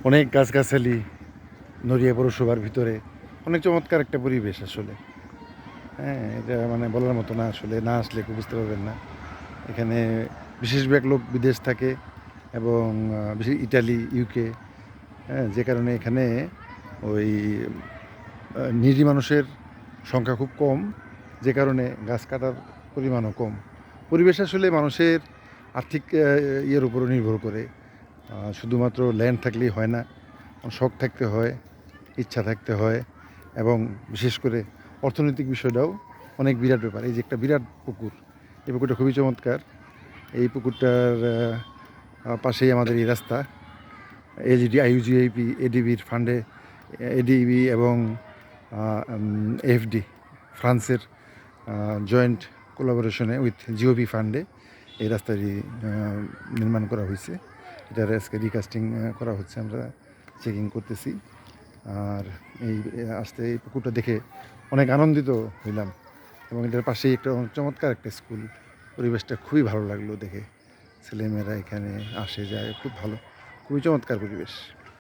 অনেক গাছগাছালি নড়িয়া পৌরসভার ভিতরে অনেক চমৎকার একটা পরিবেশ আসলে। হ্যাঁ, এটা মানে বলার মতো না, আসলে না আসলে কেউ বুঝতে পারবেন না। এখানে বিশেষভাগ লোক বিদেশ থাকে এবং বিশেষ ইটালি, ইউকে, হ্যাঁ, যে কারণে এখানে ওই নিরীহ মানুষের সংখ্যা খুব কম, যে কারণে গাছ কাটার পরিমাণও কম। পরিবেশ আসলে মানুষের আর্থিক ইয়ের উপরও নির্ভর করে। শুধুমাত্র ল্যান্ড থাকলেই হয় না, শখ থাকতে হয়, ইচ্ছা থাকতে হয় এবং বিশেষ করে অর্থনৈতিক বিষয়টাও অনেক বিরাট ব্যাপার। এই যে একটা বিরাট পুকুর, এই পুকুরটা খুবই চমৎকার। এই পুকুরটার পাশেই আমাদের এই রাস্তা। এলইডি, আইইউজিআইপি, এডিবির ফান্ডে, এডিবি এবং এফডি, ফ্রান্সের জয়েন্ট কোলাবোরেশনে উইথ জিওবি ফান্ডে এই রাস্তাটি নির্মাণ করা হয়েছে। এটার আজকে রিকাস্টিং করা হচ্ছে, আমরা চেকিং করতেছি। আর আসতে এই পুকুরটা দেখে অনেক আনন্দিত হইলাম এবং এটার পাশেই একটা চমৎকার একটা স্কুল। পরিবেশটা খুবই ভালো লাগলো দেখে। ছেলেমেয়েরা এখানে আসে যায়, খুব ভালো, খুবই চমৎকার পরিবেশ।